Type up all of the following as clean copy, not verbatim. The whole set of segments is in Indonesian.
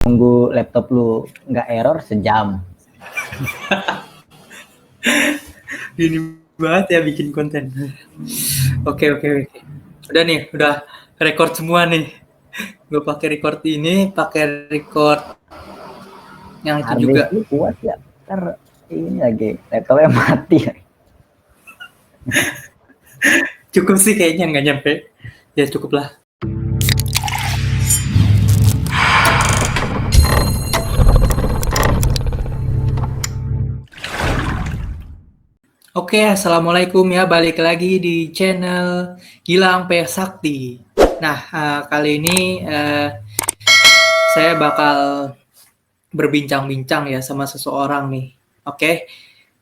Nunggu laptop lu nggak error sejam. Gini banget ya bikin konten. Oke. Udah nih, udah record semua nih. Gue pakai record ini, pakai record yang itu Harddisk juga. lu kuat ya? Ntar ini lagi laptopnya mati. Cukup sih kayaknya, nggak nyampe. Ya cukup lah. Oke, assalamualaikum ya. Balik lagi di channel Gilang P Sakti. Nah, kali ini saya bakal berbincang-bincang ya sama seseorang nih. Oke,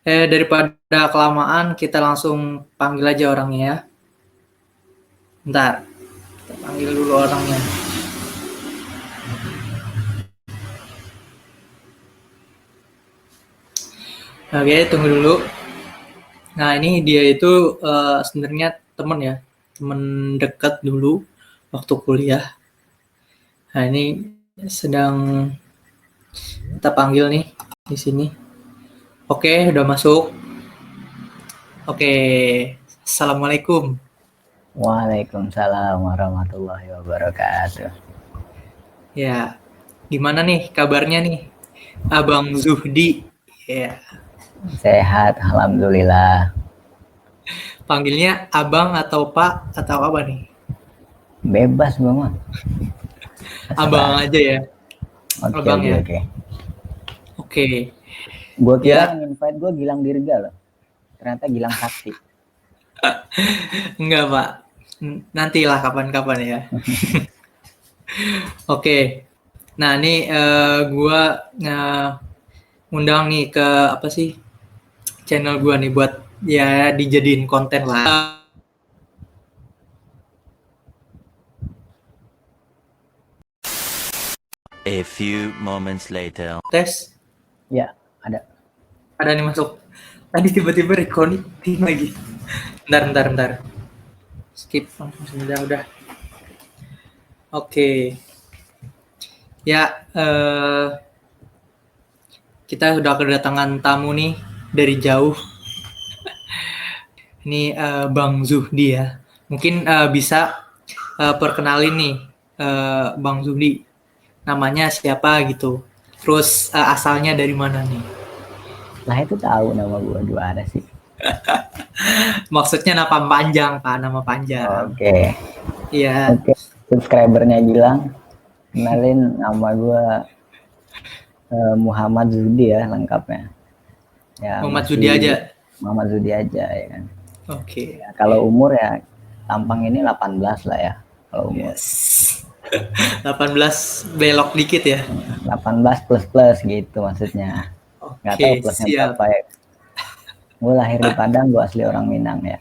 daripada kelamaan, kita langsung panggil aja orangnya ya. Bentar, kita panggil dulu orangnya. Oke, tunggu dulu. Nah, ini dia itu sebenarnya temen ya, temen dekat dulu waktu kuliah. Nah, ini sedang kita panggil nih di sini. Oke, udah masuk. Oke, assalamualaikum. Waalaikumsalam warahmatullahi wabarakatuh. Ya, gimana nih kabarnya nih, Abang Zuhdi? Ya, Sehat, alhamdulillah. panggilnya Abang atau Pak atau apa nih? Bebas gua mah. Abang aja ya. Oke, Abang oke, ya. oke. Oke. Gua kira Ya, yang invite gua Gilang Dirga loh. Ternyata Gilang Sakti. enggak Pak. Nantilah kapan-kapan ya. Oke. Nah, ini gua ngundang nih ke apa sih channel gua nih buat ya dijadiin konten lah. A few moments later. Tes, Ya, ada. ada nih masuk. Tadi tiba-tiba reconnecting lagi. Bentar. Skip langsung udah. Oke. Ya, kita sudah kedatangan tamu nih dari jauh. Ini Bang Zuhdi ya. Mungkin bisa perkenalin nih Bang Zuhdi. Namanya siapa gitu. Terus asalnya dari mana nih? Lah itu tahu nama gua dua ada sih. Maksudnya nama panjang, Pak, nama panjang. Oke. Iya. Oke. Subscribernya Gilang. Kenalin nama gua Muhammad Zudi ya lengkapnya. Ya, Muhammad masih Zudi aja. Muhammad Zudi aja ya kan. Oke. Ya, kalau umur ya tampang ini 18 lah ya kalau umur. Yes. 18 belok dikit ya. 18 plus gitu maksudnya. Nggak tahu Oke, plusnya siap. berapa ya. Gue lahir di Padang, gue asli orang Minang ya.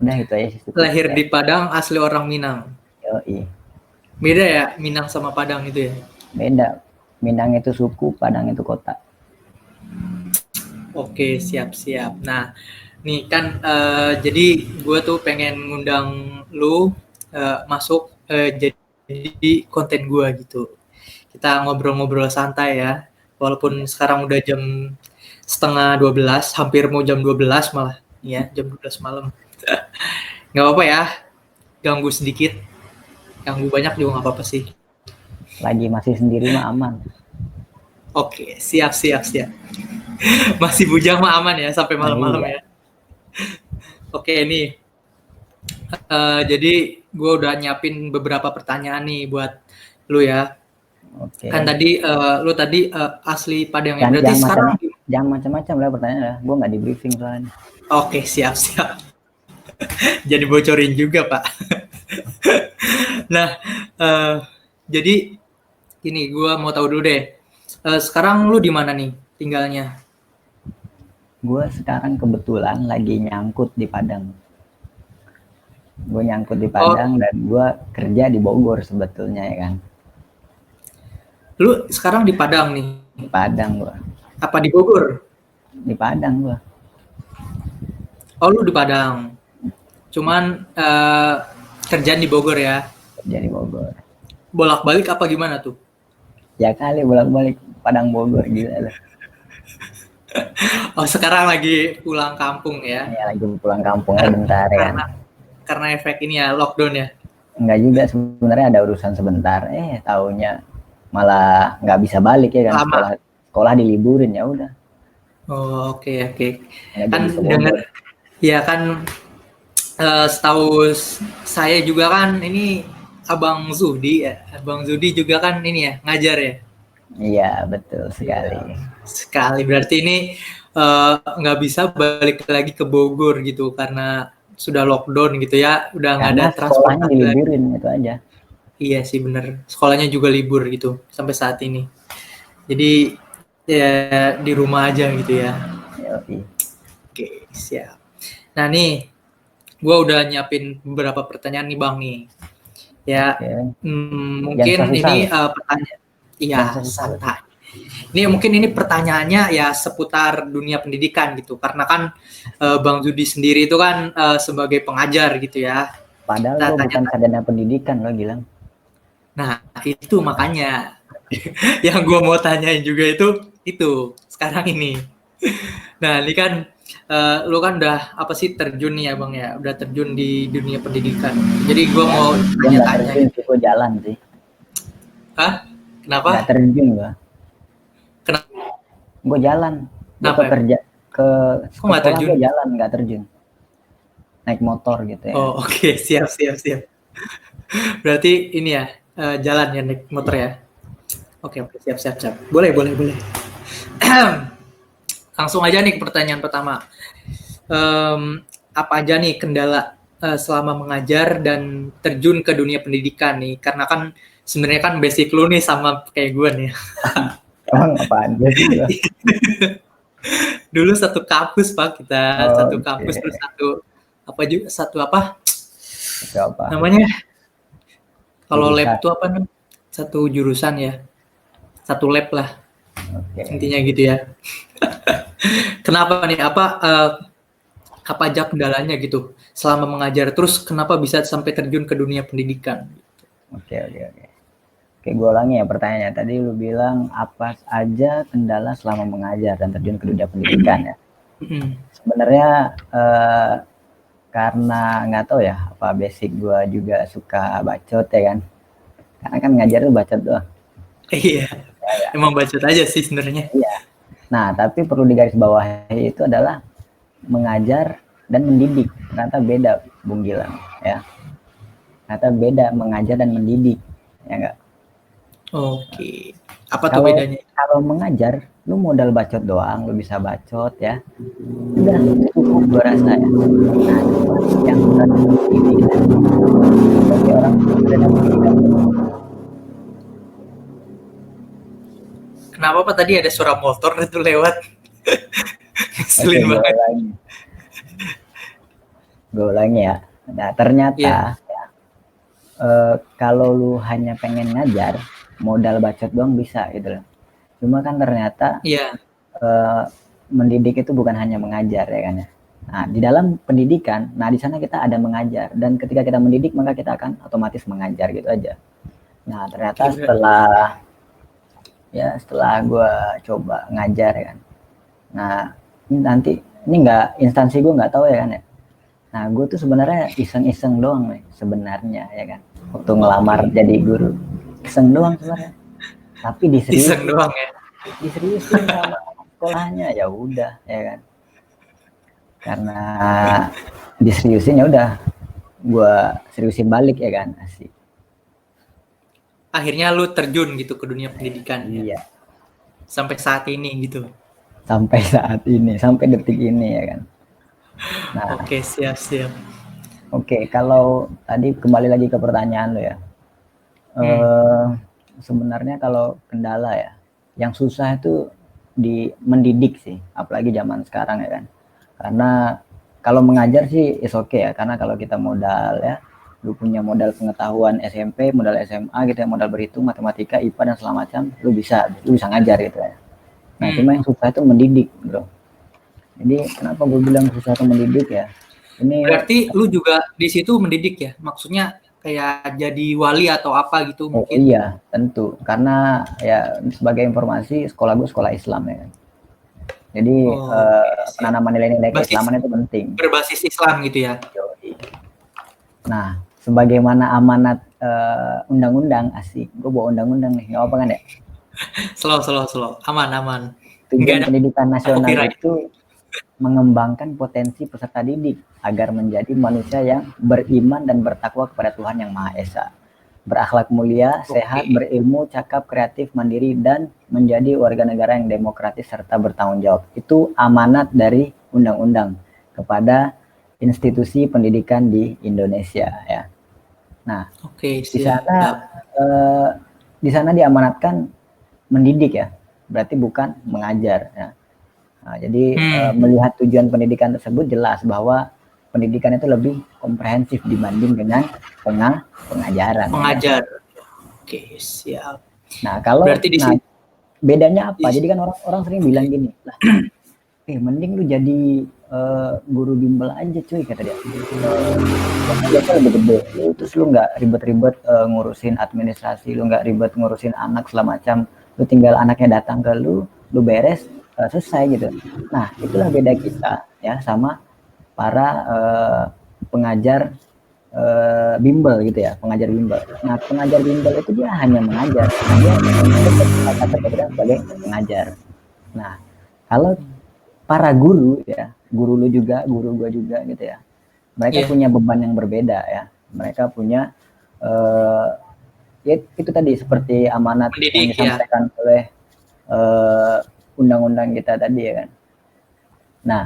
Udah itu aja sih. Lahir di Padang, asli orang Minang. Yoi. Beda ya Minang sama Padang itu ya? Beda. Minang itu suku, Padang itu kota. Oke, siap. Nah, nih kan jadi gue tuh pengen ngundang lu masuk jadi konten gue gitu. Kita ngobrol-ngobrol santai ya. Walaupun sekarang udah jam setengah 12, hampir mau jam 12 malah. Ya, jam 12 malam. Nggak apa-apa ya, ganggu sedikit. Ganggu banyak juga nggak apa-apa sih. Lagi masih sendiri mah aman. Oke, siap. Masih bujang mah aman ya sampai malam-malam Iya. ya. Oke nih, jadi gue udah nyiapin beberapa pertanyaan nih buat lu ya. Oke. Kan tadi lu tadi asli Padang ya. Berarti sekarang jangan macam-macam lah pertanyaan lah. Gue nggak di briefing soalnya. Oke, siap. Jadi bocorin juga, Pak. Nah, jadi ini gue mau tahu dulu deh. Sekarang lu di mana nih tinggalnya? Gue sekarang kebetulan lagi nyangkut di Padang. Gue nyangkut di Padang dan gue kerja di Bogor sebetulnya ya kan. Lu sekarang di Padang nih? Di Padang gue. Apa di Bogor? Di Padang gue. Oh, lu di Padang. Cuman kerjaan di Bogor ya? Kerja di Bogor. Bolak-balik apa gimana tuh? Ya kali bolak-balik Padang Bogor gila lah. Oh, sekarang lagi pulang kampung ya. Ya lagi pulang kampungnya bentar ya kan. Karena efek ini ya, lockdown ya. Enggak juga sebenarnya ada urusan sebentar. Taunya malah nggak bisa balik ya kan, Lama. sekolah diliburin ya udah. Oh, oke. Nggak Kan jadi ke denger, Bogor. ya kan setahu saya juga kan ini Abang Zudi ya. Abang Zudi juga kan ini ya, ngajar ya. Iya betul sekali. Iya, sekali. Berarti ini nggak bisa balik lagi ke Bogor gitu karena sudah lockdown gitu ya, udah nggak ada Karena sekolahnya transportasi lagi. diliburin itu aja. Iya sih bener. Sekolahnya juga libur gitu sampai saat ini. Jadi ya di rumah aja gitu ya. Yoi. Oke, siap. Nah nih, gue udah nyiapin beberapa pertanyaan nih Bang nih. Ya, Oke. mungkin Yang susah ini loh. pertanyaan. Iya, Yang susah loh. santai. Ini mungkin ini pertanyaannya ya seputar dunia pendidikan gitu. Karena kan Bang Zudi sendiri itu kan sebagai pengajar gitu ya. Padahal Kita gue bukan tanya-tanya. sarjana pendidikan loh Gilang. Nah, itu makanya yang gue mau tanyain juga itu sekarang ini. Nah, ini kan lu kan udah apa sih terjun nih ya Bang ya, udah terjun di dunia pendidikan. Jadi gue mau Gue nggak tanya-tanya terjun gitu. sih, gue jalan sih. Hah? Kenapa? Nggak terjun gue. Kenapa? Gue jalan. Gue Kenapa ke ya? kerja ke Kok nggak sekolah terjun? gue jalan, nggak terjun. Naik motor gitu ya. Oh, oke. Siap. Berarti ini ya, jalan ya naik motor ya. Oke, siap. Boleh. Langsung aja nih ke pertanyaan pertama. Apa aja nih kendala selama mengajar dan terjun ke dunia pendidikan nih? Karena kan sebenarnya kan basic lu nih sama kayak gue nih. Emang apaan sih lo? Dulu satu kampus Pak kita, satu kampus Oke. terus satu apa Itu apa? namanya? Kalau lab Jurusan. itu apa namanya? Satu jurusan ya. Satu lab lah Oke. intinya gitu ya. Kenapa nih? Apa aja kendalanya gitu selama mengajar? Terus kenapa bisa sampai terjun ke dunia pendidikan? Oke. Oke, gue ulangi ya pertanyaannya. Tadi lu bilang apa aja kendala selama mengajar dan terjun ke dunia pendidikan ya. Sebenarnya karena nggak tahu ya apa basic gue juga suka bacot ya kan. Karena kan ngajar tuh bacot doang. Iya, emang bacot aja sih sebenarnya. Iya. Nah, tapi perlu digarisbawahi itu adalah mengajar dan mendidik. Ternyata beda, Bung Gilang ya. Ternyata beda mengajar dan mendidik, ya enggak? Oke. Apa tuh bedanya? Kalau mengajar, lu modal bacot doang, lu bisa bacot ya. Udah cukup gua rasa ya. Nah, yang pendidikan bagi orang sarjana pendidikan. Kenapa Pak tadi ada suara motor itu lewat? Ngeselin banget. Gue ulangi ya. Nah, ternyata kalau lu hanya pengen ngajar, modal bacot doang bisa gitu loh. Cuma kan ternyata mendidik itu bukan hanya mengajar ya kan ya. Nah, di dalam pendidikan, di sana kita ada mengajar dan ketika kita mendidik maka kita akan otomatis mengajar gitu aja. Nah, ternyata setelah gue coba ngajar ya kan. Nah, ini nggak instansi gue nggak tahu ya kan ya. Nah, gue tuh sebenarnya iseng-iseng doang nih sebenarnya ya kan. Waktu ngelamar jadi guru, iseng doang sebenarnya. Tapi iseng doang ya. Diseriusin sama sekolahnya ya udah ya kan. Karena diseriusin ya udah, gue seriusin balik ya kan, asik. Akhirnya lu terjun gitu ke dunia pendidikan. Iya. Ya? Sampai saat ini gitu. Sampai saat ini, sampai detik ini ya kan. Nah, oke, siap. Oke, kalau tadi kembali lagi ke pertanyaan lo ya. Sebenarnya kalau kendala ya, yang susah itu di mendidik sih, apalagi zaman sekarang ya kan. Karena kalau mengajar sih is okay ya, karena kalau kita modal ya, lu punya modal pengetahuan SMP, modal SMA gitu ya, modal berhitung, matematika, IPA dan segala macam, lu bisa ngajar gitu ya. Nah, cuma yang susah itu mendidik, bro. Jadi kenapa gue bilang susah itu mendidik ya? Ini berarti lu juga di situ mendidik ya? Maksudnya kayak jadi wali atau apa gitu Oh mungkin. iya, tentu. Karena ya sebagai informasi sekolah gue sekolah Islam ya kan. Jadi Siap. penanaman nilai-nilai Basis keislaman itu penting. berbasis Islam gitu ya. Yoi. Nah, sebagaimana amanat undang-undang, asik. Gue bawa undang-undang nih, nggak apa kan ya? Slow. Aman. Nggak Tujuan ada pendidikan nasional copyright. itu mengembangkan potensi peserta didik agar menjadi manusia yang beriman dan bertakwa kepada Tuhan Yang Maha Esa, berakhlak mulia, sehat, berilmu, cakap, kreatif, mandiri, dan menjadi warga negara yang demokratis serta bertanggung jawab. Itu amanat dari undang-undang kepada institusi pendidikan di Indonesia ya. Nah, di sana diamanatkan mendidik ya, berarti bukan mengajar ya. Nah, jadi melihat tujuan pendidikan tersebut jelas bahwa pendidikan itu lebih komprehensif dibanding dengan pengajaran. Pengajar. Ya. Oke, siap. Nah, kalau bedanya apa? Jadi kan orang sering bilang gini, lah, mending lu jadi guru bimbel aja cuy, kata dia. Biasa lebih gede, terus lu nggak ribet-ribet ngurusin administrasi, lu nggak ribet ngurusin anak segala macam, lu tinggal anaknya datang ke lu beres, selesai gitu. Nah, itulah beda kita ya sama para pengajar bimbel gitu ya, pengajar bimbel. Nah, pengajar bimbel itu dia hanya mengajar, dia kata sebagai pengajar. Nah, kalau para guru ya, guru lu juga, guru gua juga gitu ya, mereka punya beban yang berbeda ya. Mereka punya ya itu tadi seperti amanat yang disampaikan oleh undang-undang kita tadi ya kan. Nah,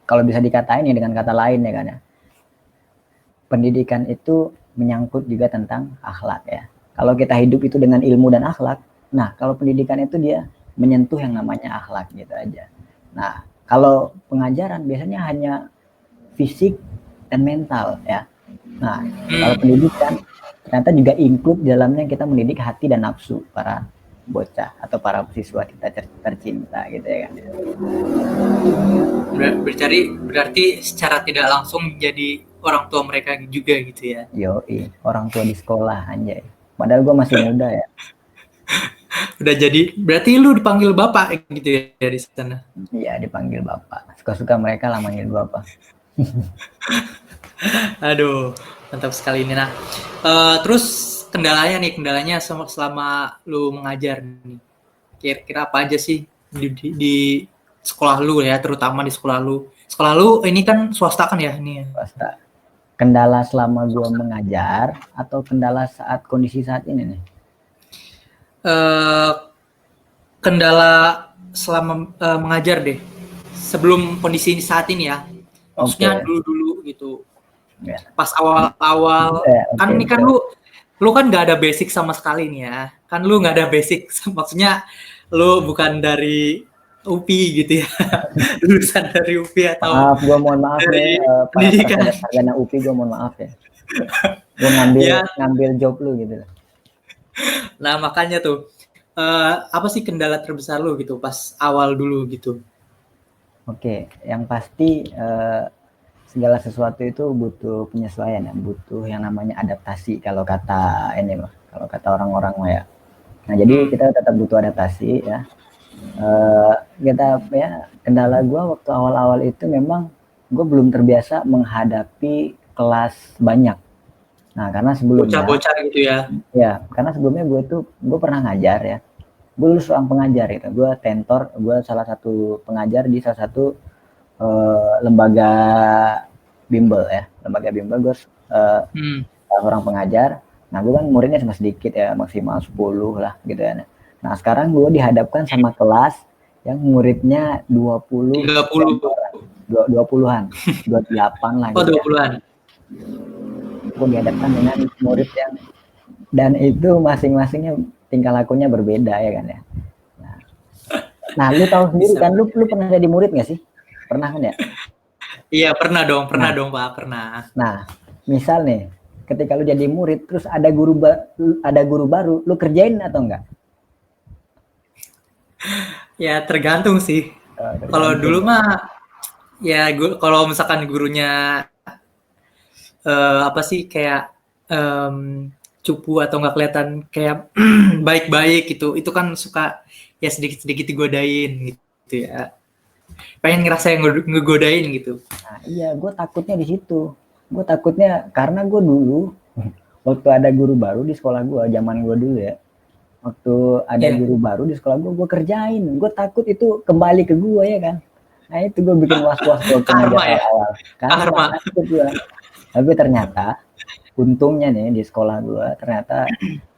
kalau bisa dikatain ya dengan kata lain ya kan ya, pendidikan itu menyangkut juga tentang akhlak ya. Kalau kita hidup itu dengan ilmu dan akhlak, nah kalau pendidikan itu dia menyentuh yang namanya akhlak gitu aja. Nah, kalau pengajaran biasanya hanya fisik dan mental ya. Nah, kalau pendidikan ternyata juga include dalamnya kita mendidik hati dan nafsu para bocah atau para siswa kita tercinta gitu ya kan. Berarti secara tidak langsung jadi orang tua mereka juga gitu ya. Yoi, orang tua di sekolah anjay. Padahal gue masih muda ya. Udah jadi, berarti lu dipanggil bapak gitu ya di sana? Iya, dipanggil bapak. Suka-suka mereka lah manggil bapak. Aduh, mantap sekali ini. Nah, terus kendalanya selama lu mengajar nih, kira-kira apa aja sih di sekolah lu ya, terutama di sekolah lu. Sekolah lu ini kan swasta kan ya ini? Swasta. Kendala selama gue mengajar atau kendala saat kondisi saat ini nih? Kendala selama mengajar deh, sebelum kondisi saat ini ya. Maksudnya dulu gitu. Ya. Pas awal-awal kan ini kan lu kan nggak ada basic sama sekali nih ya. Kan lu nggak ada basic, maksudnya lu bukan dari UPI gitu ya. Lulusan dari UPI atau maaf, gue mohon maaf nih pendidikan sarjana UPI, gue mohon maaf ya. Gue ngambil job lu gitu. Nah, makanya tuh apa sih kendala terbesar lu gitu pas awal dulu gitu? Oke, yang pasti segala sesuatu itu butuh penyesuaian ya, butuh yang namanya adaptasi kalau kata ini mah, kalau kata orang-orang mah ya. Nah, jadi kita tetap butuh adaptasi ya. Kita ya, kendala gue waktu awal-awal itu memang gue belum terbiasa menghadapi kelas banyak. Nah, karena sebelumnya bocah-bocah gitu ya. Ya, karena sebelumnya gue pernah ngajar ya. Gue dulu seorang pengajar gitu. Gue tentor, gue salah satu pengajar di salah satu lembaga bimbel ya. Lembaga bimbel gue seorang pengajar. Nah, gue kan muridnya cuma sedikit ya, maksimal 10 lah gitu ya. Nah, sekarang gue dihadapkan sama kelas yang muridnya 20 20-an, 28 lah gitu. 20-an. Gue dihadapkan dengan murid yang dan itu masing-masingnya tingkah lakunya berbeda ya kan ya. Nah, lu tahu sendiri kan, lu pernah jadi murid nggak sih? Pernah kan ya? Iya, pernah dong Pak, pernah. Nah, misal nih, ketika lu jadi murid terus ada guru baru, lu kerjain atau enggak? Ya tergantung sih. Kalau dulu mah ya kalau misalkan gurunya apa sih kayak cupu atau nggak kelihatan kayak baik-baik gitu. Itu kan suka ya sedikit-sedikit digodain gitu ya. Pengen ngerasa yang ngegodain gitu. Nah, iya, gue takutnya di situ. Gue takutnya karena gue dulu waktu ada guru baru di sekolah gue, zaman gue dulu ya. Waktu ada Iya. guru baru di sekolah gue kerjain. Gue takut itu kembali ke gue ya kan. Nah itu gue bikin was-was waktu ngajar Karma ya. awal-awal. Karma Karma. takut gue. Tapi ternyata untungnya nih di sekolah gue ternyata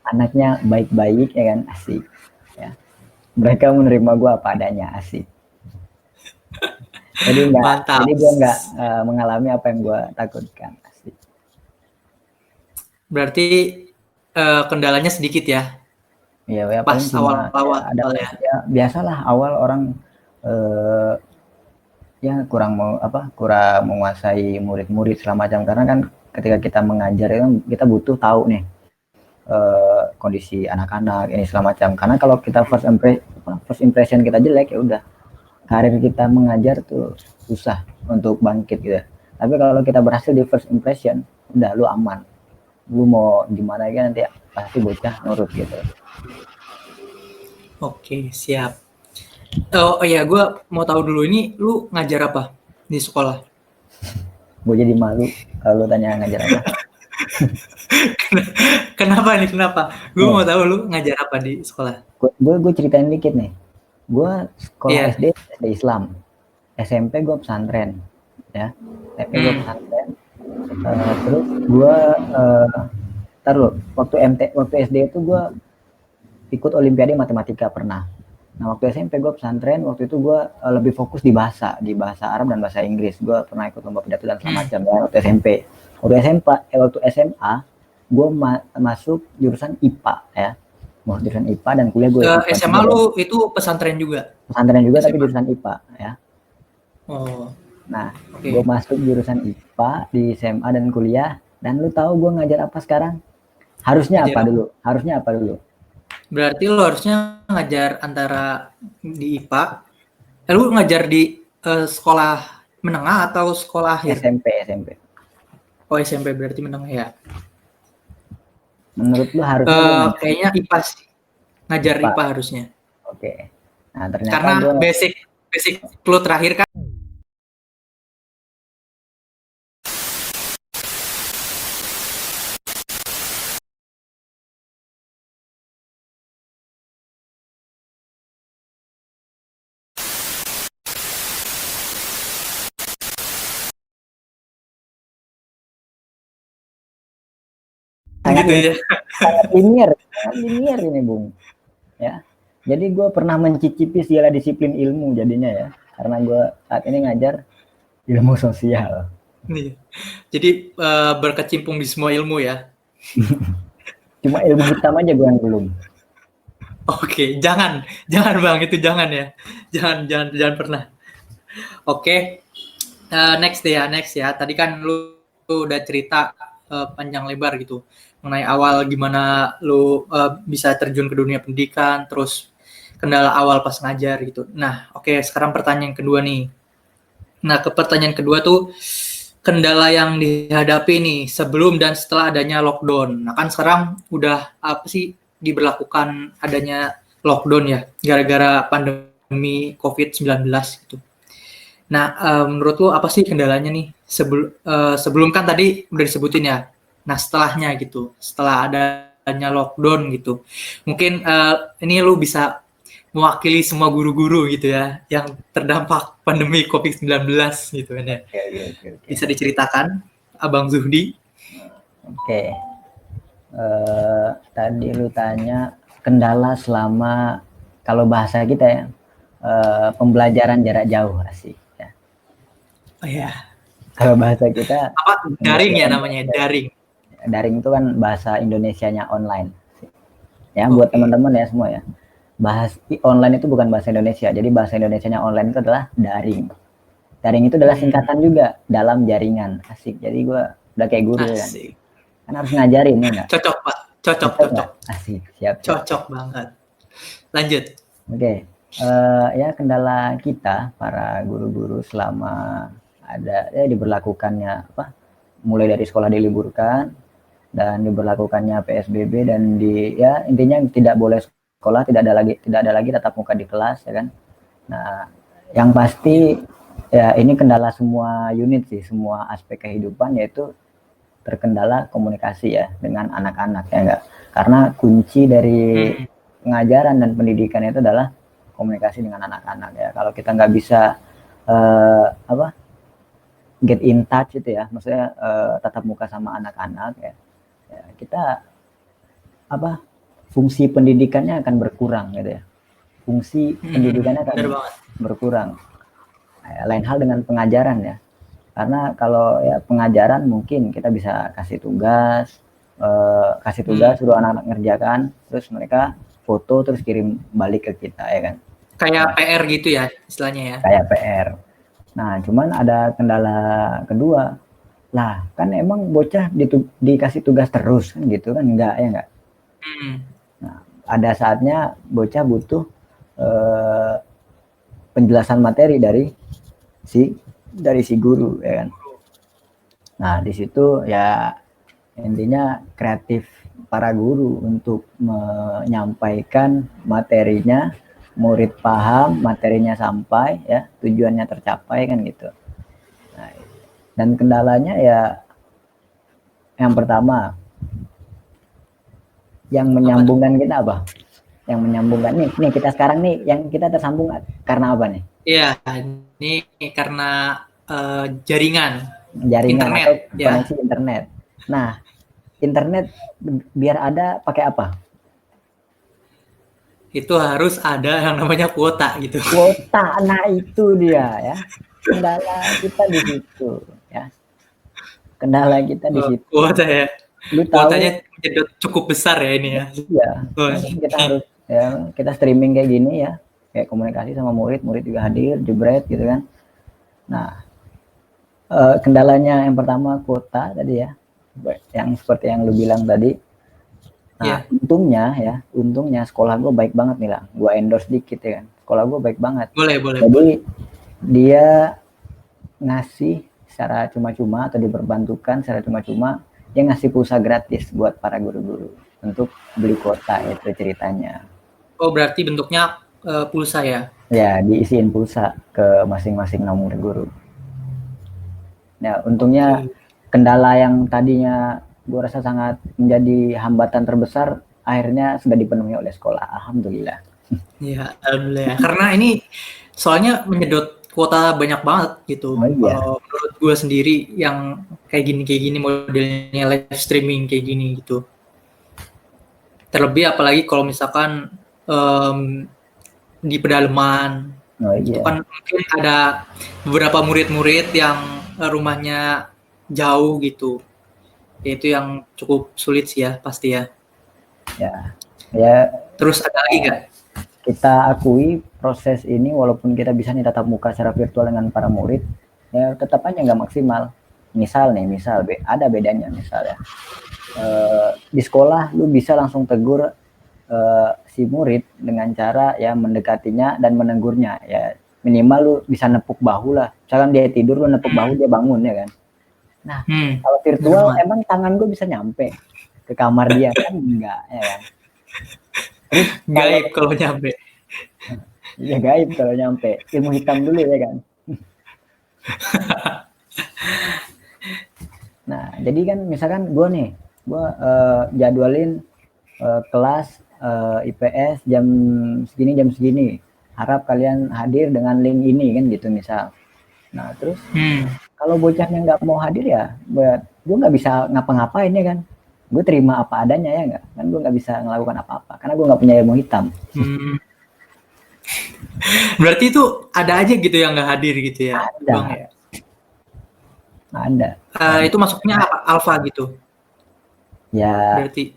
anaknya baik-baik ya kan, asik. Ya. Mereka menerima gue apa adanya, asik. Mantap. Jadi gue nggak mengalami apa yang gue takutkan. Asik. Berarti kendalanya sedikit ya. Ya, ya Pas paling cuma awal-awal ada ya. ya biasalah awal orang eh, ya kurang menguasai murid-murid segala macam karena kan ketika kita mengajar itu kita butuh tahu nih kondisi anak-anak ini segala macam karena kalau kita first impression kita jelek ya udah karir kita mengajar tuh susah untuk bangkit gitu. Tapi kalau kita berhasil di first impression udah lu aman, lu mau gimana kan nanti pasti bocah nurut gitu. Oke, siap. Oh iya, gue mau tahu dulu ini lu ngajar apa di sekolah? Gue jadi malu kalau lu tanya ngajar apa. Kenapa nih? Kenapa? Gue mau tahu lu ngajar apa di sekolah. Gue ceritain dikit nih. Gue sekolah Iya. SD Islam, SMP gue pesantren, ya. SMP gue pesantren. Terus gue waktu SD itu gue ikut Olimpiade Matematika pernah. Nah waktu SMP gue pesantren, waktu itu gue lebih fokus di bahasa Arab dan bahasa Inggris. Gue pernah ikut lomba pidato dan segala macam ya waktu SMP. Waktu SMA gue masuk jurusan IPA ya. Mau jurusan IPA dan kuliah gue IPA SMA juga, lu itu pesantren juga? pesantren juga SMA. tapi jurusan IPA ya. Oh, Nah, oke. gue masuk jurusan IPA di SMA dan kuliah. Dan lu tahu gue ngajar apa sekarang? Harusnya Ngajar apa apa? dulu? Harusnya apa dulu? Berarti lu harusnya ngajar antara di IPA. Lu ngajar di sekolah menengah atau sekolah akhir? SMP. Oh, SMP berarti menengah ya. Menurut lu harusnya gue ngajar Kayaknya IPA sih. Ngajar IPA. IPA harusnya. Oke. Nah, ternyata Karena gue basic lu terakhir kan. sangat Gitu ya. sangat linear ini, Bung. Ya. Jadi gue pernah mencicipi segala disiplin ilmu jadinya ya. Karena gue saat ini ngajar ilmu sosial. Nih. Jadi berkecimpung di semua ilmu ya. Cuma ilmu hitam aja gue yang belum. Oke, jangan Bang, itu jangan ya. Jangan pernah. Oke. Next ya. Tadi kan lu udah cerita panjang lebar gitu mengenai awal gimana lu bisa terjun ke dunia pendidikan, terus kendala awal pas ngajar gitu. Nah, oke, sekarang pertanyaan kedua nih. Nah, ke pertanyaan kedua tuh kendala yang dihadapi nih sebelum dan setelah adanya lockdown. Nah, kan sekarang udah apa sih diberlakukan adanya lockdown ya gara-gara pandemi COVID-19 gitu. Nah, menurut lu apa sih kendalanya nih sebelum kan tadi udah disebutin ya. Nah, setelahnya gitu, setelah adanya lockdown gitu. Mungkin ini lu bisa mewakili semua guru-guru gitu ya yang terdampak pandemi COVID-19 gitu kan ya. Oke. Bisa diceritakan, Abang Zuhdi? Oke. Tadi lu tanya kendala selama kalau bahasa kita ya pembelajaran jarak jauh asik ya. Oh ya. Kalau bahasa kita Apa daring ya namanya, daring. Daring itu kan bahasa Indonesianya online. Ya buat teman-teman ya semua ya. Online itu bukan bahasa Indonesia. Jadi bahasa Indonesianya online itu adalah daring. Daring itu adalah singkatan juga dalam jaringan. Asik. Jadi gue udah kayak guru kan. Kan harus ngajarin ya enggak? Cocok, Pak. Cocok. Asik, siap. Cocok banget. Lanjut. Oke. Ya kendala kita para guru-guru selama ada diberlakukannya mulai dari sekolah diliburkan dan diberlakukannya PSBB dan ya intinya tidak boleh sekolah, tidak ada lagi tatap muka di kelas ya kan. Nah, yang pasti ya ini kendala semua unit sih, semua aspek kehidupan, yaitu terkendala komunikasi ya dengan anak-anak ya enggak. Karena kunci dari pengajaran dan pendidikan itu adalah komunikasi dengan anak-anak ya. Kalau kita nggak bisa get in touch itu ya, maksudnya tatap muka sama anak-anak ya, kita fungsi pendidikannya akan berkurang gitu ya. Fungsi pendidikannya akan berkurang. Lain hal dengan pengajaran ya. Karena kalau ya pengajaran mungkin kita bisa kasih tugas suruh anak-anak ngerjakan, terus mereka foto terus kirim balik ke kita ya kan. Kayak PR gitu ya istilahnya ya. Kayak PR. Nah, cuman ada kendala kedua. Lah, kan emang bocah dikasih tugas terus kan gitu kan, enggak ya enggak. Nah, ada saatnya bocah butuh penjelasan materi dari si guru ya kan. Nah, di situ ya intinya kreatif para guru untuk menyampaikan materinya, murid paham, materinya sampai ya, tujuannya tercapai kan gitu. Nah, dan kendalanya ya yang pertama yang menyambungkan kita apa? Yang menyambungkan nih kita sekarang nih yang kita tersambung karena apa nih? Iya, ini karena jaringan internet atau koneksi internet. Nah, internet biar ada pakai apa? Itu harus ada yang namanya kuota gitu. Kuota, nah itu dia ya. Kendala kita di situ ya. Kendala kita di situ. Kuota ya. Lu kuotanya cukup besar ya ini ya. Iya. Kita harus ya, kita streaming kayak gini ya. Kayak komunikasi sama murid juga hadir, jebret gitu kan. Nah, kendalanya yang pertama kuota tadi ya, yang seperti yang lu bilang tadi. Nah, untungnya sekolah gue baik banget nih lah. Gue endorse dikit ya kan. Sekolah gue baik banget. Boleh. Jadi dia ngasih secara cuma-cuma atau diperbantukan secara cuma-cuma, dia ngasih pulsa gratis buat para guru-guru untuk beli kuota, itu ceritanya. Oh, berarti bentuknya pulsa ya? Ya, diisiin pulsa ke masing-masing nomor guru. Ya, untungnya kendala yang tadinya gue rasa sangat menjadi hambatan terbesar akhirnya sudah dipenuhi oleh sekolah. Alhamdulillah. Ya, alhamdulillah. Karena ini soalnya menyedot kuota banyak banget gitu. Kalau menurut gue sendiri yang kayak gini modelnya live streaming kayak gini gitu. Terlebih apalagi kalau misalkan di pedalaman, itu kan mungkin ada beberapa murid-murid yang rumahnya jauh gitu. Itu yang cukup sulit sih ya, pasti ya. Ya. Terus ada lagi nggak? Kita akui proses ini walaupun kita bisa nih tatap muka secara virtual dengan para murid, ya tetap aja nggak maksimal. Misal ada bedanya misalnya. Di sekolah lu bisa langsung tegur si murid dengan cara ya mendekatinya dan menegurnya ya, minimal lu bisa nepuk bahu lah. Misalkan dia tidur lu nepuk bahu dia bangun ya kan. Nah, kalau virtual emang tangan gue bisa nyampe ke kamar dia kan enggak ya kan. Terus gaib kalau nyampe. Iya gaib kalau nyampe. Ilmu hitam dulu ya kan. Nah, jadi kan misalkan gue jadwalin kelas IPS jam segini, harap kalian hadir dengan link ini kan gitu misal. Nah terus kalau bocahnya nggak mau hadir ya, gue nggak bisa ngapa-ngapain ya kan. Gue terima apa adanya ya nggak, kan gue nggak bisa melakukan apa-apa karena gue nggak punya ilmu hitam. Berarti itu ada aja gitu yang nggak hadir gitu ya? Ada. Bang, ya? Ada. Itu masuknya apa? Alpha gitu? Ya. Berarti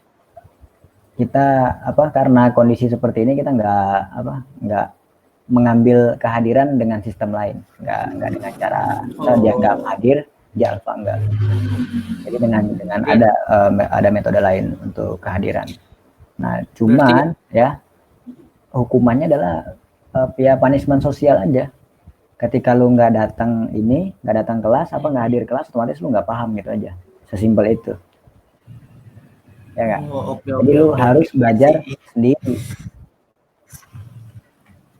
kita karena kondisi seperti ini kita nggak mengambil kehadiran dengan sistem lain, nggak dengan cara dia nggak hadir dia alpha enggak. Jadi dengan ada metode lain untuk kehadiran. Nah cuman ya hukumannya adalah punishment sosial aja, ketika lu nggak datang kelas apa nggak hadir kelas, otomatis lu nggak paham gitu aja, sesimpel itu ya nggak. Oke, Jadi lu harus belajar sendiri.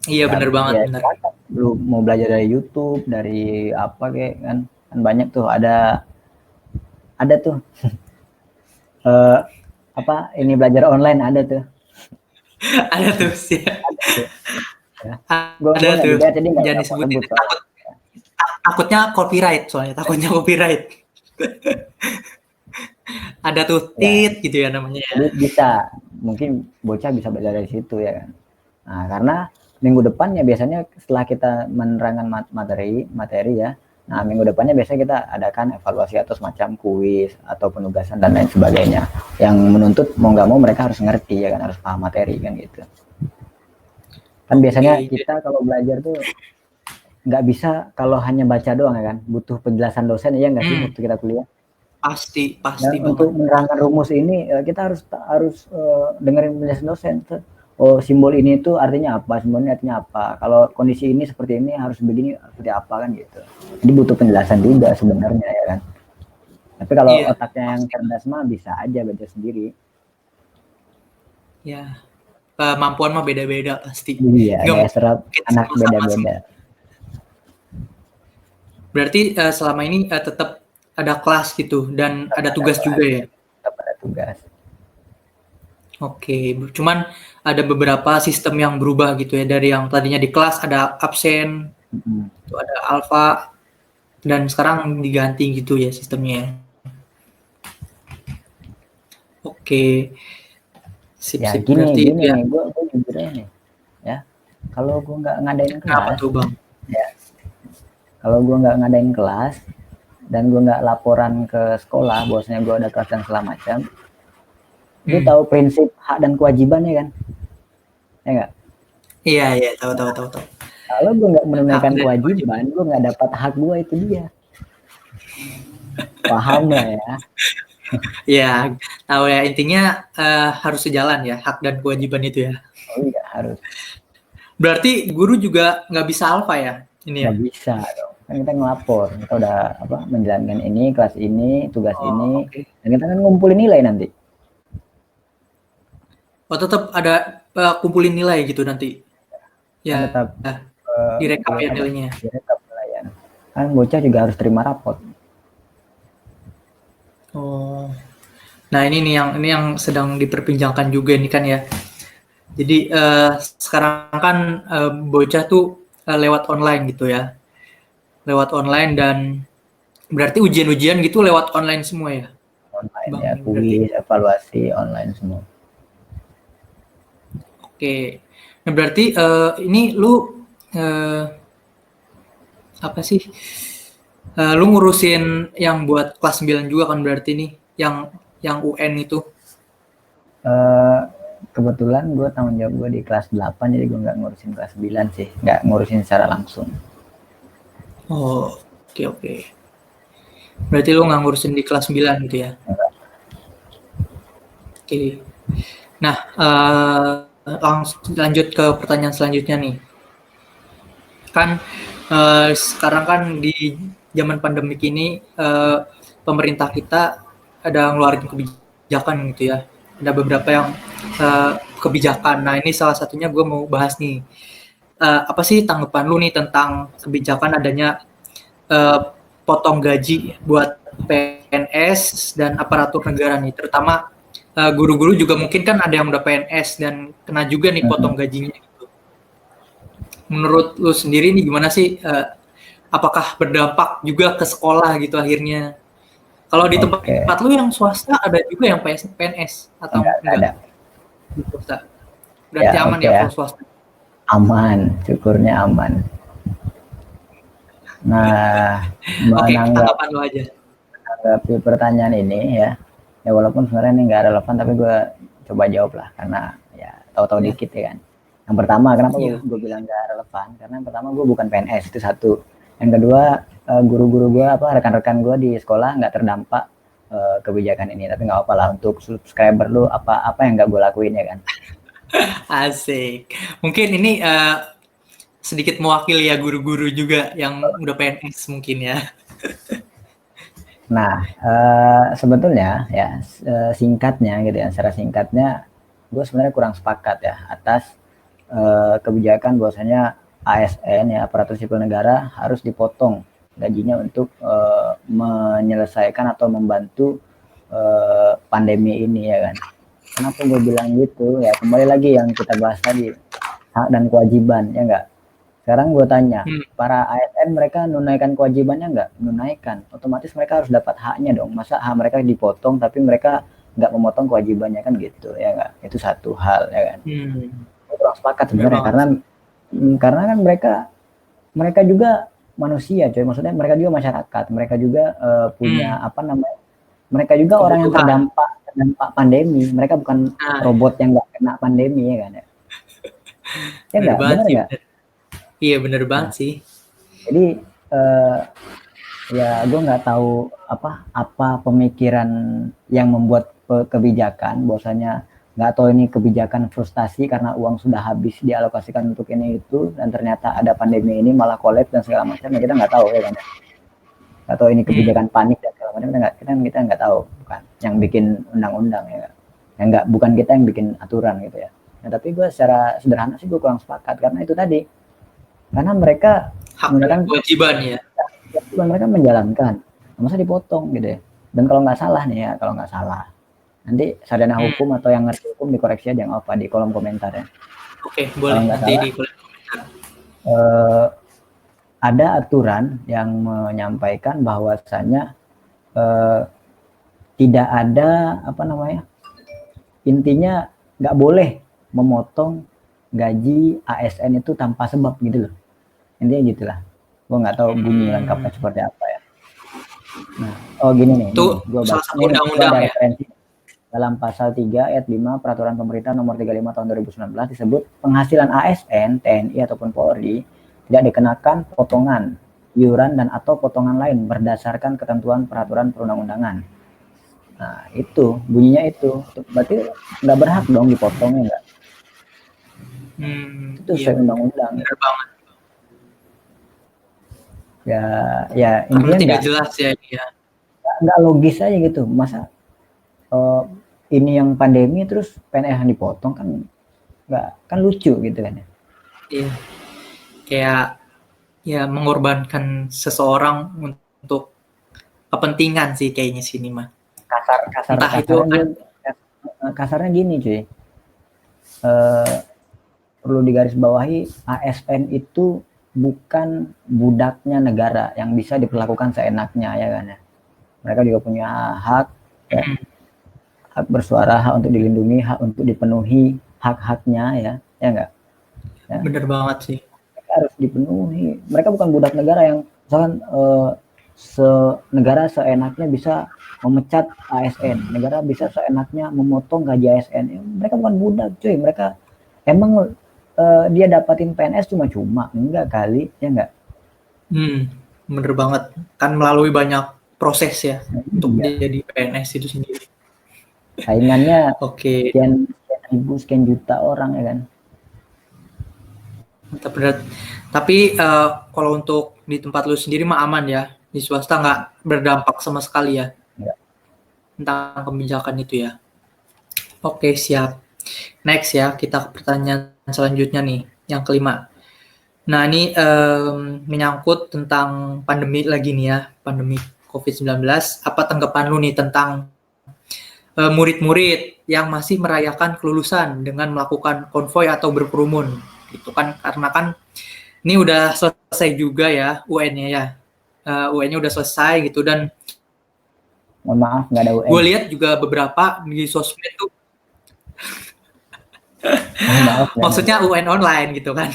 Iya benar banget, Ya, benar. lu mau belajar dari YouTube, dari apa kayak kan banyak tuh, ada tuh apa ini belajar online ada tuh. Ada tuh sih. Ya. Gua Ada nggak tuh. dilihat, jadi nggak Jangan mau disebutin. sebut soalnya. Takutnya copyright soalnya, takutnya copyright. Ada tuh tit gitu ya namanya ya. Jadi bisa, mungkin bocah bisa belajar dari situ ya kan. Nah, karena minggu depannya biasanya setelah kita menerangkan materi ya, nah minggu depannya biasanya kita adakan evaluasi atau semacam kuis atau penugasan dan lain sebagainya, yang menuntut mau nggak mau mereka harus ngerti ya kan, harus paham materi kan gitu. Kan biasanya kita kalau belajar tuh nggak bisa kalau hanya baca doang ya kan, butuh penjelasan dosen ya nggak sih waktu kita kuliah. Pasti Dan banget. untuk menerangkan rumus ini kita harus dengerin penjelasan dosen. Oh, simbol ini itu artinya apa, simbol ini artinya apa, kalau kondisi ini seperti ini harus begini seperti apa kan gitu. Jadi butuh penjelasan juga sebenarnya ya kan. Tapi kalau otaknya yang cerdas mah bisa aja belajar sendiri. Ya, kemampuan mah beda-beda pasti. Iya, daya serap anak beda-beda. Berarti selama ini tetap ada kelas gitu dan ada tugas juga ya? Tetap ada tugas. Oke, cuman ada beberapa sistem yang berubah gitu ya, dari yang tadinya di kelas ada absen, itu ada alfa, dan sekarang diganti gitu ya sistemnya. Oke. Sip, ya sip. gini ya. Gue jujur aja nih ya, kalau gue nggak ngadain kelas. Kenapa tuh Bang? Ya, kalau gue nggak ngadain kelas dan gue nggak laporan ke sekolah bahwasanya gue ada kelas dan segala macam, lu tahu prinsip hak dan kewajibannya kan, ya nggak? Iya, tahu. Kalau gue nggak menunaikan kewajiban, gue nggak dapat hak gue, itu dia. Paham lah ya? Ya, tahu ya, intinya harus sejalan ya, hak dan kewajiban itu ya. Oh iya, harus. Berarti guru juga nggak bisa alfa ya? Ini nggak bisa dong. Kan kita ngelapor, kita udah menjalankan ini, kelas ini, tugas ini, dan kita kan ngumpulin nilai nanti. Oh, tetap ada kumpulin nilai gitu nanti? Ya, tetap direkap ya nilainya? Direkap nilainya. Kan bocah juga harus terima rapot. Oh, nah ini yang sedang diperbincangkan juga ini kan ya. Jadi sekarang kan bocah tuh lewat online gitu ya, lewat online, dan berarti ujian-ujian gitu lewat online semua ya? Online ya, kuis, evaluasi online semua. Oke, nah berarti ini lu apa sih? Lu ngurusin yang buat kelas 9 juga kan berarti nih, yang UN itu? Kebetulan gue tanggung jawab gue di kelas 8, jadi gue nggak ngurusin kelas 9 sih, nggak ngurusin secara langsung. Oh, oke. Berarti lu nggak ngurusin di kelas 9 gitu ya? Oke. Nah, langsung lanjut ke pertanyaan selanjutnya nih. Kan sekarang kan di zaman pandemik ini pemerintah kita ada ngeluarin kebijakan gitu ya. Ada beberapa yang kebijakan. Nah, ini salah satunya gue mau bahas nih. Apa sih tanggapan lu nih tentang kebijakan adanya potong gaji buat PNS dan aparatur negara nih, terutama guru-guru juga mungkin kan ada yang udah PNS dan kena juga nih potong gajinya gitu. Menurut lu sendiri nih gimana sih? Apakah berdampak juga ke sekolah gitu akhirnya? Kalau di tempat lu yang swasta ada juga yang PNS atau enggak? Berarti aman ya kalau swasta? Aman, syukurnya aman. Nah, menanggapi pertanyaan ini ya walaupun sebenarnya ini nggak relevan, tapi gue coba jawab lah, karena ya tahu-tahu dikit ya kan. Yang pertama, kenapa gue bilang nggak relevan? Karena yang pertama gue bukan PNS, itu satu. Yang kedua, guru-guru gue, rekan-rekan gue di sekolah nggak terdampak kebijakan ini. Tapi nggak apa lah, untuk subscriber lu apa yang nggak gue lakuin ya kan. Asik. Mungkin ini sedikit mewakili ya guru-guru juga yang udah PNS mungkin ya. Nah, sebetulnya ya singkatnya gitu ya, secara singkatnya gue sebenarnya kurang sepakat ya atas kebijakan bahwasanya ASN ya, aparatur sipil negara, harus dipotong gajinya untuk menyelesaikan atau membantu pandemi ini ya kan. Kenapa gue bilang gitu ya, kembali lagi yang kita bahas tadi, hak dan kewajiban ya enggak. Sekarang gue tanya, para ASN mereka menunaikan kewajibannya enggak? Menunaikan, otomatis mereka harus dapat haknya dong. Masa hak mereka dipotong tapi mereka nggak memotong kewajibannya, kan gitu ya enggak. Itu satu hal ya kan. Gue kurang sepakat sebenarnya, karena kan mereka juga manusia coy, maksudnya mereka juga masyarakat, mereka juga punya apa namanya, mereka juga orang yang terdampak pandemi, mereka bukan robot yang nggak kena pandemi ya kan ya. Ya nggak, benar nggak? Iya benar banget sih. Jadi ya gue nggak tahu apa pemikiran yang membuat kebijakan, bahwasanya nggak tahu ini kebijakan frustasi karena uang sudah habis dialokasikan untuk ini itu, dan ternyata ada pandemi ini malah kolaps dan segala macam, ya kita nggak tahu ya kan. Atau ini kebijakan panik dan segala macam, kita nggak tahu, bukan yang bikin undang-undang ya, yang nggak, bukan kita yang bikin aturan gitu ya. Nah, tapi gue secara sederhana sih gue kurang sepakat karena itu tadi, karena mereka menggunakan kewajiban ya, mereka menjalankan, masa dipotong gitu ya. Dan kalau nggak salah nih ya, kalau nggak salah, nanti sarjana hukum atau yang ngerti hukum dikoreksi aja nggak apa di kolom komentar ya. Oke, boleh nanti di kolom komentar. Ada aturan yang menyampaikan bahwasanya tidak ada intinya nggak boleh memotong gaji ASN itu tanpa sebab gitu loh, intinya gitulah. Gue nggak tahu bunyi lengkapnya seperti apa ya. Nah, gini nih, gue baca undang-undang ya. Referensi dalam pasal 3 ayat 5 Peraturan Pemerintah Nomor 35 tahun 2019 disebut penghasilan ASN, TNI ataupun Polri tidak dikenakan potongan, iuran dan atau potongan lain berdasarkan ketentuan peraturan perundang-undangan. Nah, itu bunyinya itu. Berarti nggak berhak dong dipotongnya enggak? Itu sesuai undang-undang. Benar banget. Ya intinya tidak jelas ya ini ya. Nggak logis aja gitu. Masa ini yang pandemi terus PNS yang dipotong, kan nggak, kan lucu gitu kan ya. Iya. Kayak ya mengorbankan seseorang untuk kepentingan sih kayaknya sini mah. Kasarnya gini cuy. Perlu digarisbawahi, ASN itu bukan budaknya negara yang bisa diperlakukan seenaknya ya kan ya. Mereka juga punya hak ya. Hak bersuara, hak untuk dilindungi, hak untuk dipenuhi hak-haknya ya enggak? Ya. Bener banget sih. Mereka harus dipenuhi. Mereka bukan budak negara yang misalkan negara seenaknya bisa memecat ASN, negara bisa seenaknya memotong gaji ASN. Mereka bukan budak cuy, mereka emang dia dapatin PNS cuma-cuma, enggak kali ya enggak? Bener banget, kan melalui banyak proses ya untuk jadi PNS itu sendiri. Saingannya sekian juta orang ya kan. Tapi kalau untuk di tempat lu sendiri mah aman ya, di swasta nggak berdampak sama sekali ya tentang kebijakan itu ya. Oke, siap. Next ya, kita ke pertanyaan selanjutnya nih, yang kelima. Nah ini menyangkut tentang pandemi lagi nih ya, pandemi COVID-19. Apa tanggapan lu nih tentang murid-murid yang masih merayakan kelulusan dengan melakukan konvoy atau berkerumun? Gitu kan, karena kan ini udah selesai juga ya UN-nya ya. UN-nya udah selesai gitu, dan mohon maaf nggak ada UN. Gue lihat juga beberapa di sosmed tuh maksudnya UN online gitu kan.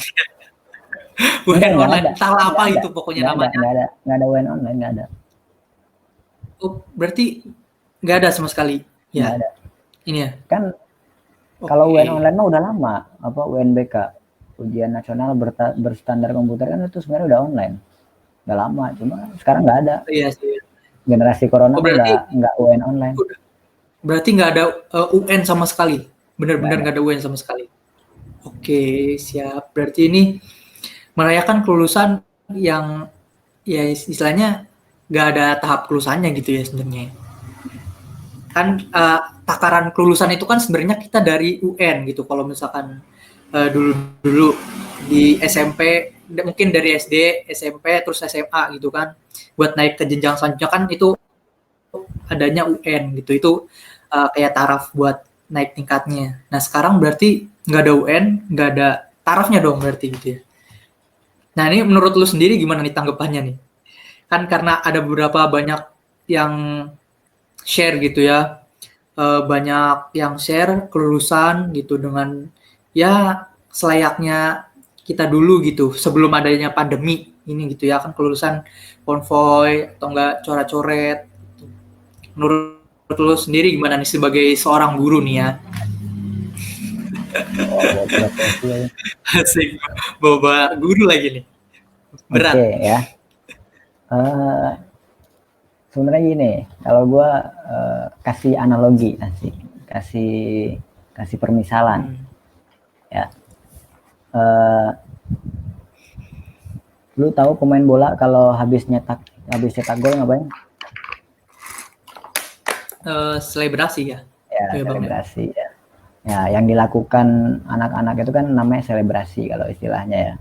UN online, entahlah apa itu pokoknya namanya. Nggak ada UN online, nggak ada. Oh, berarti nggak ada sama sekali ya? Nggak ada. Ini ya? Kan kalau UN online mah udah lama, UNBK, ujian nasional berstandar komputer, kan itu sebenarnya udah online. Udah lama, cuma sekarang nggak ada. Iya sih. Generasi corona udah nggak UN online. Berarti nggak ada UN sama sekali? Benar-benar nggak ada UN sama sekali? Oke, siap. Berarti ini merayakan kelulusan yang ya istilahnya nggak ada tahap kelulusannya gitu ya sebenarnya. Kan takaran kelulusan itu kan sebenarnya kita dari UN gitu. Kalau misalkan dulu di SMP, mungkin dari SD, SMP, terus SMA gitu kan, buat naik ke jenjang selanjutnya kan itu adanya UN gitu. Itu kayak taraf buat naik tingkatnya. Nah sekarang berarti nggak ada UN, nggak ada tarafnya dong berarti gitu ya. Nah ini menurut lu sendiri gimana nih tanggapannya nih? Kan karena ada beberapa banyak yang share gitu ya, banyak yang share kelulusan gitu dengan ya selayaknya kita dulu gitu sebelum adanya pandemi ini gitu ya, kan kelulusan konvoy atau enggak coret-coret. Menurut lu sendiri gimana nih sebagai seorang guru nih ya? Oh, profesi ya. Asik, bawa guru lagi nih. Berat. Oke ya. Sebenarnya gini, kalau gue kasih analogi, kasih permisalan, ya. Lu tahu pemain bola kalau habis cetak gol ngapain? Selebrasi ya. Ya, Ya, Bang, selebrasi ya. Ya, yang dilakukan anak-anak itu kan namanya selebrasi kalau istilahnya ya.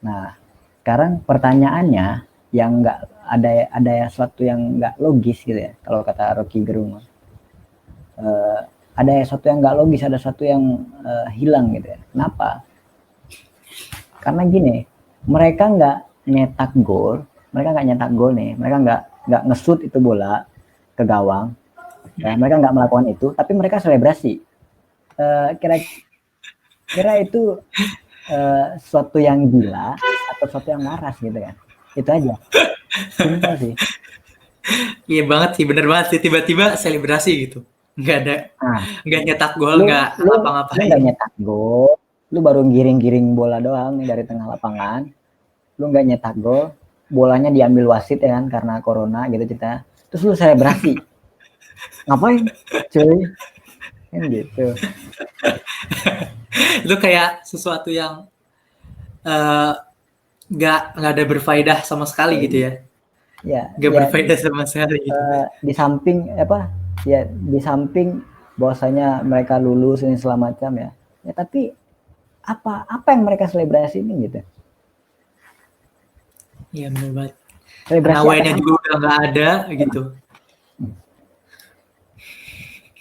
Nah, sekarang pertanyaannya yang nggak ada sesuatu yang nggak logis gitu ya. Kalau kata Rocky Gerung, ada sesuatu yang nggak logis, ada sesuatu yang hilang gitu ya. Kenapa? Karena gini, mereka nggak nyetak gol nih, mereka nggak nge-shoot itu bola ke gawang, ya, mereka nggak melakukan itu, tapi mereka selebrasi. Kira-kira itu sesuatu yang gila atau sesuatu yang waras gitu kan? Itu aja, simpel sih. Iya banget sih, bener banget sih, tiba-tiba selebrasi gitu. Nggak nyetak gol, nggak Lu apa-ngapain. nggak nyetak gol, lu baru giring-giring bola doang nih dari tengah lapangan, lu nggak nyetak gol, bolanya diambil wasit ya kan karena corona gitu kita, terus lu selebrasi, ngapain cuy, kan gitu. Itu kayak sesuatu yang nggak ada berfaedah sama sekali gitu ya. Ya, Nggak berfaedah sama sekali gitu. Di samping bahwasanya mereka lulus ini segala macam ya, tapi apa yang mereka selebrasi ini gitu. Iya benar banget. Selebrasi Nawainya juga udah nggak ada gitu.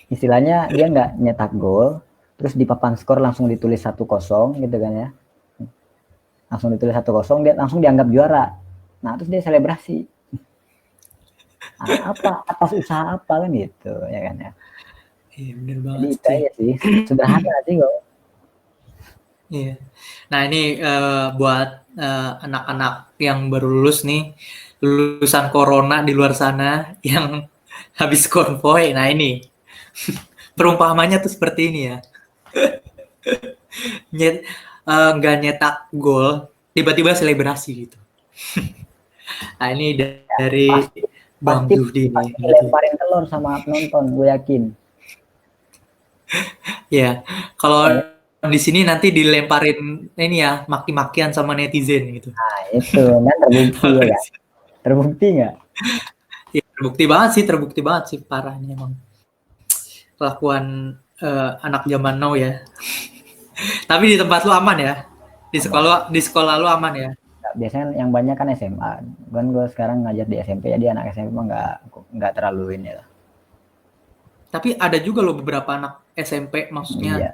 Istilahnya dia nggak nyetak gol, terus di papan skor langsung ditulis 1-0 gitu kan ya. Langsung ditulis 1-0, dia langsung dianggap juara. Nah, terus dia selebrasi. Apa atas usaha apa kan gitu ya kan ya. Iya benar banget. Jadi itu aja sih, sederhana sih kok. Iya. Nah ini buat anak-anak yang baru lulus nih, lulusan corona di luar sana yang habis konvoy. Nah ini perumpamannya tuh seperti ini ya. Nggak nyetak gol, tiba-tiba selebrasi gitu. Nah ini dari Bang Judi nih. Lemparin telur sama penonton, gue yakin. Ya, kalau di sini nanti dilemparin ini ya, maki-makian sama netizen gitu. Nah itu kan terbukti ya kan? Terbukti nggak? Ya, terbukti banget sih parahnya emang kelakuan anak zaman now ya. Tapi di tempat lu aman ya, di sekolah lu aman ya. Biasanya yang banyak kan SMA. Kan gue sekarang ngajar di SMP, jadi anak SMP nggak terlalu ini lah. Tapi ada juga loh beberapa anak SMP, maksudnya. Iya.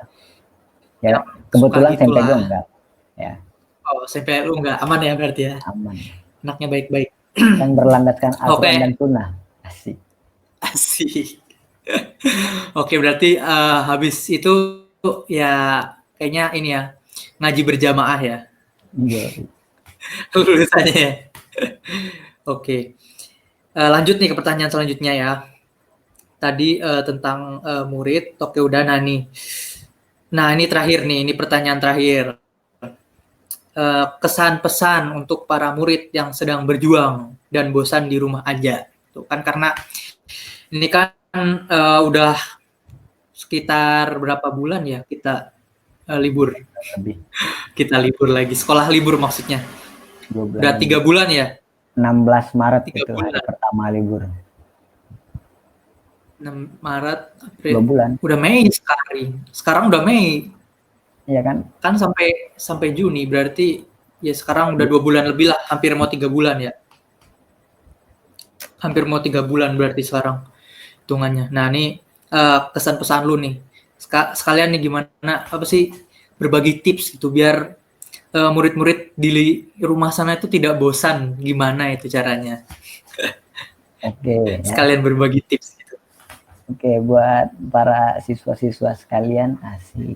Ya kebetulan SMP gue enggak. Ya. Oh, SMP lu enggak aman ya berarti ya? Aman. Anaknya baik-baik. Yang berlandaskan Al-Quran dan Sunnah. Asik. Oke, berarti habis itu ya kayaknya ini ya ngaji berjamaah ya. Iya. Lulusannya ya. Oke. Lanjut nih ke pertanyaan selanjutnya ya. Tadi tentang murid, oke udah nih. Nah ini terakhir nih, ini pertanyaan terakhir. Kesan pesan untuk para murid yang sedang berjuang dan bosan di rumah aja. Tuh kan karena ini kan udah sekitar berapa bulan ya kita libur. kita libur lagi. Sekolah libur maksudnya. 2 bulan. Udah 3 bulan ya? 16 Maret 3 itu bulan. hari pertama libur. 6 Maret, 2 April. bulan. Udah Mei sekarang. Sekarang udah Mei. Iya kan? Kan sampai Juni, berarti ya sekarang udah 2 bulan lebih lah, hampir mau 3 bulan ya. Hampir mau 3 bulan berarti sekarang hitungannya. Nah, ini kesan pesan lu nih. Sekalian nih gimana apa sih berbagi tips gitu biar murid-murid di rumah sana itu tidak bosan. Gimana itu caranya? Oke, ya. Sekalian berbagi tips gitu. Oke, buat para siswa-siswa sekalian, asik.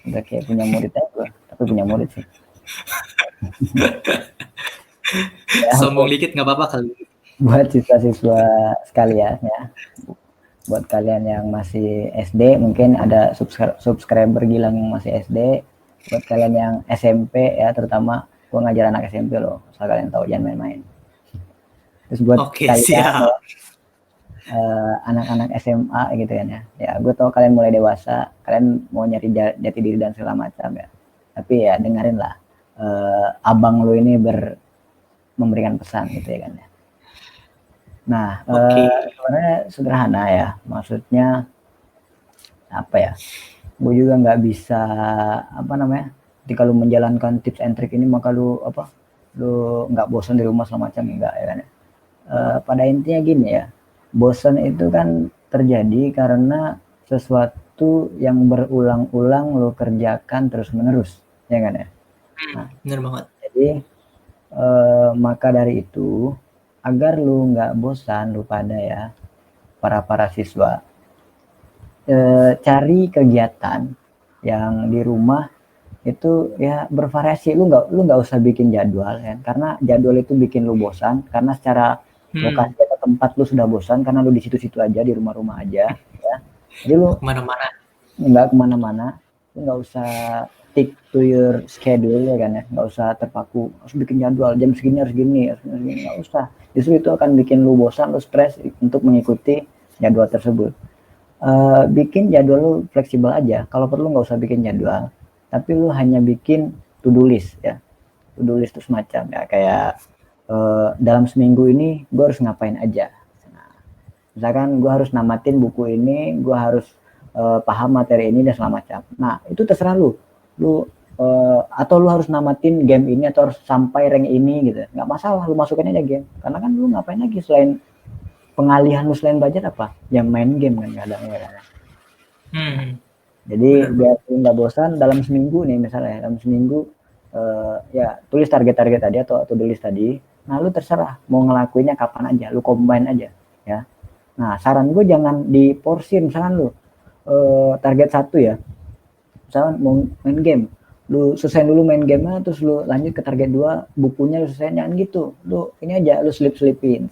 Udah kayak punya murid aja gua, tapi punya murid sih. Ya, Sombong dikit nggak apa-apa kali. buat siswa-siswa sekalian ya, buat kalian yang masih SD, mungkin ada subscriber Gilang yang masih SD, buat kalian yang SMP ya, terutama gua ngajar anak SMP loh, asal kalian tahu, jangan main-main. Terus buat Oke, kalian siap. anak-anak SMA gitu kan ya, gue tahu kalian mulai dewasa, kalian mau nyari jati diri dan segala macam ya, tapi ya dengerin lah abang lu ini memberikan pesan gitu ya kan ya. Nah, sebenarnya sederhana ya, maksudnya apa ya, gue juga nggak bisa apa namanya, ketika lu menjalankan tips and trick ini maka lu nggak bosan di rumah segala macam, enggak ya kan ya. Pada intinya gini ya, bosan itu kan terjadi karena sesuatu yang berulang-ulang lo kerjakan terus-menerus, ya kan ya. Nah, bener banget. Jadi maka dari itu, agar lu nggak bosan, lu pada ya, para siswa, cari kegiatan yang di rumah itu ya bervariasi. Lu nggak usah bikin jadwal ya, karena jadwal itu bikin lu bosan, karena secara lokasi atau tempat lu sudah bosan karena lu di situ-situ aja, di rumah-rumah aja ya. Jadi lu nggak kemana-mana, lu nggak usah stick to your schedule ya kan ya, nggak usah terpaku harus bikin jadwal jam segini harus gini, nggak usah. Justru itu akan bikin lu bosan, lu stres untuk mengikuti jadwal tersebut. Bikin jadwal lu fleksibel aja, kalau perlu nggak usah bikin jadwal, tapi lu hanya bikin to do list ya. To do list itu semacam ya kayak dalam seminggu ini gue harus ngapain aja. Nah, misalkan gue harus namatin buku ini, gue harus paham materi ini dan segala macam. Nah, itu terserah lu atau lu harus namatin game ini atau harus sampai rank ini gitu, nggak masalah, lu masukin aja game, karena kan lu ngapain lagi selain pengalihan lu, selain budget apa yang main game kan kadang-kadang. Jadi biar lu nggak bosan dalam seminggu nih, misalnya dalam seminggu ya tulis target-target tadi atau to-do list tadi. Nah, lu terserah mau ngelakuinnya kapan aja, lu combine aja ya. Nah, saran gue jangan diporsir. Misalkan lu target 1 ya, misalkan mau main game, lu selesai dulu main gamenya, terus lu lanjut ke target 2, bukunya lu selesai, jangan gitu. Lu ini aja, lu selipin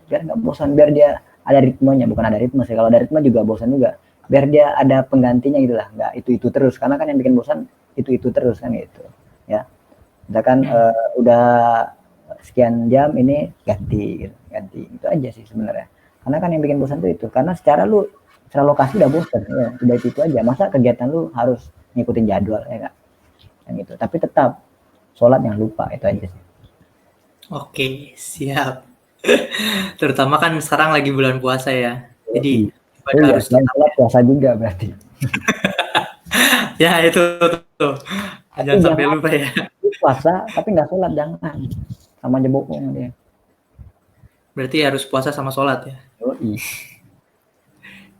biar nggak bosan, biar dia ada ritmenya. Bukan ada ritme sih, kalau ada ritme juga bosan juga, biar dia ada penggantinya gitu lah, nggak itu terus, karena kan yang bikin bosan itu terus kan gitu ya. Misalkan udah sekian jam ini ganti itu aja sih sebenarnya, karena kan yang bikin bosan itu karena secara lokasi udah bosan ya, udah itu aja. Masa kegiatan lu harus ngikutin jadwal ya kan gitu. Tapi tetap sholat jangan lupa, itu aja sih. Oke, siap. Terutama kan sekarang lagi bulan puasa ya, jadi harus sholat puasa juga berarti. Ya itu tuh. Jangan sampai lupa ya. Puasa tapi nggak sholat, jangan, sama aja bohong dia. Berarti harus puasa sama sholat ya.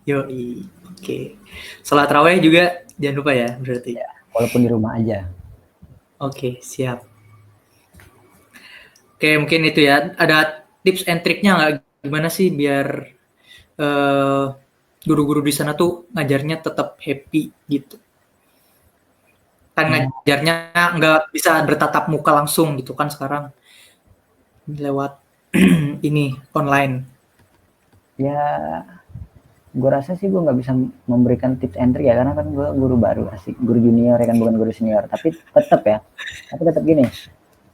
Yoi. Oke. Sholat raweh juga jangan lupa ya berarti. Ya, walaupun di rumah aja. Oke, siap. Oke, mungkin itu ya. Ada tips and triknya nggak, gimana sih biar guru-guru di sana tuh ngajarnya tetap happy gitu? Kan ngajarnya nggak bisa bertatap muka langsung gitu kan sekarang, lewat ini online. Ya, gue rasa sih gue nggak bisa memberikan tips and trick ya, karena kan gue guru baru, asik, guru junior ya kan, bukan guru senior. Tapi tetap gini,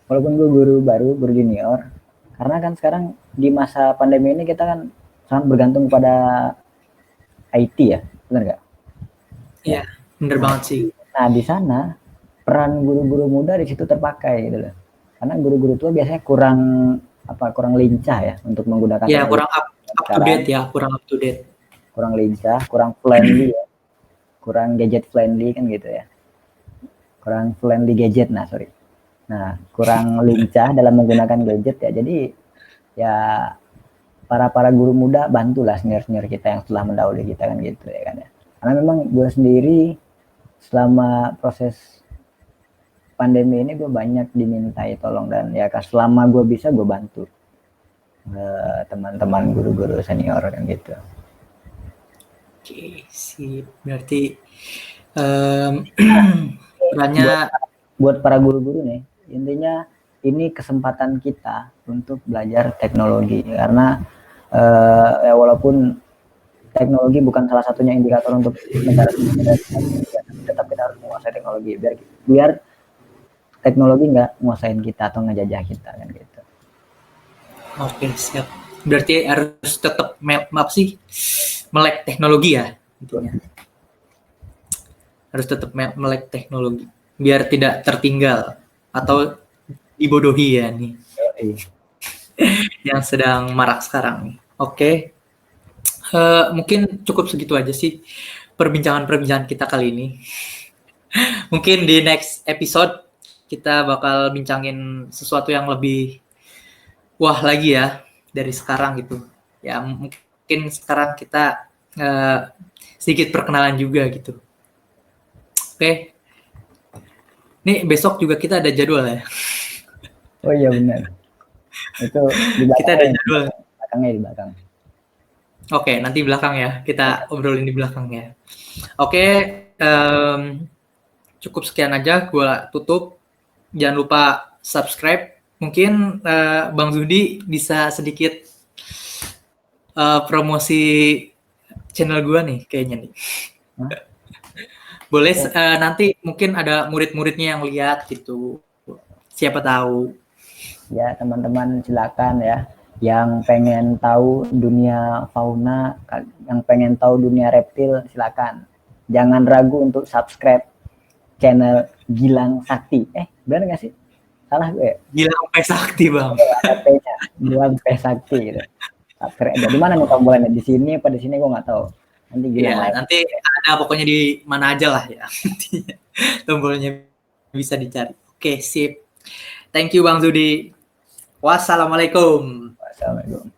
walaupun gue guru baru, guru junior, karena kan sekarang di masa pandemi ini kita kan sangat bergantung pada IT ya, benar nggak? Iya, benar banget sih. Nah, di sana peran guru-guru muda di situ terpakai gitu loh. Karena guru-guru tua biasanya kurang lincah ya untuk menggunakan Ya, teknologi kurang up to sekarang, date ya, kurang up to date. kurang lincah, kurang friendly ya, kurang gadget friendly kan gitu ya. Kurang friendly gadget, kurang lincah dalam menggunakan gadget ya. Jadi ya para guru muda bantulah senior-senior kita yang telah mendahului kita kan gitu ya kan ya. Karena memang gue sendiri selama proses pandemi ini gue banyak dimintai tolong, dan ya selama gue bisa gue bantu teman-teman guru-guru senior kan gitu. Oke, sip. Berarti perannya buat para guru-guru nih, intinya ini kesempatan kita untuk belajar teknologi, karena ya walaupun teknologi bukan salah satunya indikator untuk negara, tetap kita harus menguasai teknologi biar teknologi nggak menguasain kita atau ngejajah kita kan gitu. Oke, siap. Berarti harus tetap melek teknologi ya intinya. Harus tetap melek teknologi biar tidak tertinggal atau dibodohi ya nih. Yang sedang marak sekarang nih. Oke. Mungkin cukup segitu aja sih perbincangan kita kali ini. Mungkin di next episode kita bakal bincangin sesuatu yang lebih wah lagi ya dari sekarang gitu. Ya mungkin sekarang kita sedikit perkenalan juga gitu. Oke. Nih besok juga kita ada jadwal ya. Oh iya benar. Itu di belakang. Kita ada jadwal. Belakangnya di belakang. Oke, nanti belakang ya. Kita obrolin di belakang ya. Oke, cukup sekian aja. Gua tutup. Jangan lupa subscribe. Mungkin Bang Zudi bisa sedikit promosi channel gua nih kayaknya nih. Boleh nanti mungkin ada murid-muridnya yang lihat gitu. Siapa tahu. Ya teman-teman silakan ya. Yang pengen tahu dunia fauna, yang pengen tahu dunia reptil, silakan. Jangan ragu untuk subscribe channel Gilang Sakti. Benar nggak sih? Salah gue. Gilang P Sakti, Bang. Gilang P Sakti gitu. Subscribe. Di mana nih tombolnya? Di sini apa di sini gue nggak tahu. Nanti Gilang ya, nanti ada pokoknya di mana aja lah ya. Tombolnya bisa dicari. Oke, sip. Thank you Bang Zudi. Wassalamualaikum. Wassalamualaikum.